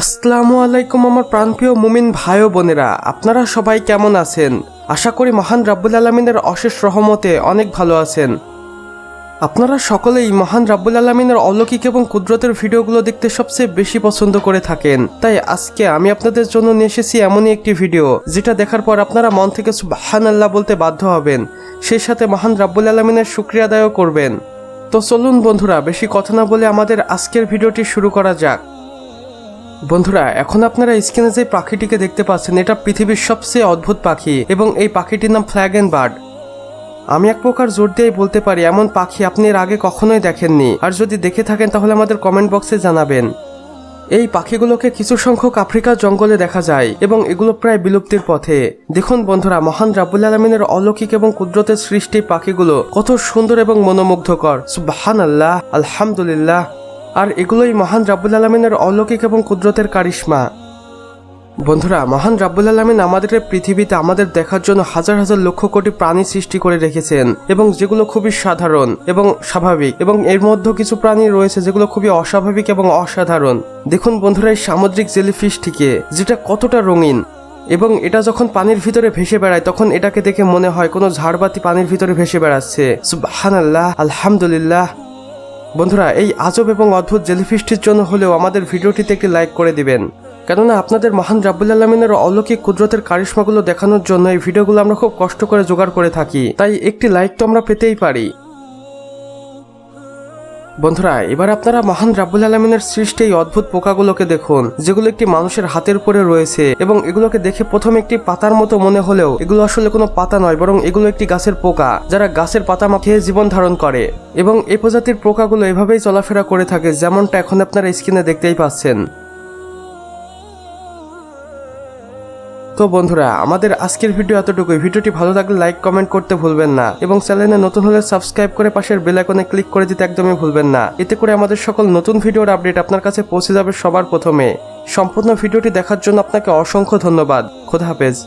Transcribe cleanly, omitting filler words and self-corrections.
আসসালামু আলাইকুম আমার প্রাণপ্রিয় মুমিন ভাই ও বোনেরা, আপনারা সবাই কেমন আছেন? আশা করি মহান রাব্বুল আলামিনের অশেষ রহমতে অনেক ভালো আছেন। আপনারা সকলেই মহান রাব্বুল আলামিনের অলৌকিক এবং কুদরতের ভিডিওগুলো দেখতে সবচেয়ে বেশি পছন্দ করে থাকেন। তাই আজকে আমি আপনাদের জন্য নিয়ে এসেছি এমনই একটি ভিডিও যেটা দেখার পর আপনারা মন থেকে সুবহানাল্লাহ বলতে বাধ্য হবেন, সেই সাথে মহান রাব্বুল আলামিনের শুকরিয়া আদায়ও করবেন। তো চলুন বন্ধুরা, বেশি কথা না বলে আমাদের আজকের ভিডিওটি শুরু করা যাক। বন্ধুরা, এখন আপনারা স্ক্রিনে যে পাখিটিকে দেখতে পাচ্ছেন, এটা পৃথিবীর সবচেয়ে অদ্ভুত পাখি এবং এই পাখিটির নাম ফ্ল্যাগেন বার্ড। আমি এক প্রকার জোর দিয়েই বলতে পারি এমন পাখি আপনি এর আগে কখনোই দেখেননি, আর যদি দেখে থাকেন তাহলে আমাদের কমেন্ট বক্সে জানাবেন। এই পাখিগুলোকে কিছু সংখ্যক আফ্রিকার জঙ্গলে দেখা যায় এবং এগুলো প্রায় বিলুপ্তির পথে। দেখুন বন্ধুরা, মহান রাব্বুল আলামিনের অলৌকিক এবং কুদরতের সৃষ্টি পাখিগুলো কত সুন্দর এবং মনোমুগ্ধকর। সুবহানাল্লাহ, আলহামদুলিল্লাহ। আর এগুলোই মহান রাব্বুল আলামিনের অলৌকিক এবং কুদরতের কারিশমা। বন্ধুরা, মহান রাব্বুল আলামিন আমাদের পৃথিবীতে আমাদের দেখার জন্য হাজার হাজার লক্ষ কোটি প্রাণী সৃষ্টি করে রেখেছেন, এবং যেগুলো খুবই সাধারণ এবং স্বাভাবিক, এবং এর মধ্যে কিছু প্রাণী রয়েছে যেগুলো খুবই অস্বাভাবিক এবং অসাধারণ। দেখুন বন্ধুরা, এই সামুদ্রিক জেলিফিশটিকে, যেটা কতটা রঙিন, এবং এটা যখন পানির ভিতরে ভেসে বেড়ায় তখন এটাকে দেখে মনে হয় কোনো ঝাড়বাতি পানির ভিতরে ভেসে বেড়াচ্ছে। সুবহানাল্লাহ, আলহামদুলিল্লাহ। বন্ধুরা, এই আজব এবং অদ্ভুত জেলিফিশটির জন্য হলেও আমাদের ভিডিওটিতে একটি লাইক করে দিবেন, কেননা আপনাদের মহান রাব্বুল আলামিনের অলৌকিক কুদরতের কারিশমাগুলো দেখানোর জন্য এই ভিডিওগুলো আমরা খুব কষ্ট করে জোগাড় করে থাকি, তাই একটি লাইক তো আমরা পেতেই পারি। বন্ধুরা, এবার আপনারা মহান রাব্বুল আলামিনের সৃষ্টি এই অদ্ভুত পোকাগুলোকে দেখুন, যেগুলো একটি মানুষের হাতের উপরে রয়েছে, এবং এগুলোকে দেখে প্রথমে একটি পাতার মতো মনে হলেও এগুলো আসলে কোনো পাতা নয়, বরং এগুলো একটি গাছের পোকা, যারা গাছের পাতা খেয়ে জীবন ধারণ করে। এবং এই প্রজাতির পোকাগুলো এভাবেই চলাফেরা করে থাকে, যেমনটা এখন আপনারা স্ক্রিনে দেখতেই পাচ্ছেন। তো বন্ধুরা, আমাদের আজকের ভিডিও এতটুকুই। ভিডিওটি ভালো লাগলে লাইক কমেন্ট করতে ভুলবেন না, এবং চ্যানেলে নতুন হলে সাবস্ক্রাইব করে পাশের বেল আইকনে ক্লিক করে দিতে একদমই ভুলবেন না। এতে করে আমাদের সকল নতুন ভিডিওর আপডেট আপনার কাছে পৌঁছে যাবে সবার প্রথমে। সম্পূর্ণ ভিডিওটি দেখার জন্য আপনাকে অসংখ্য ধন্যবাদ। খোদা হাফেজ।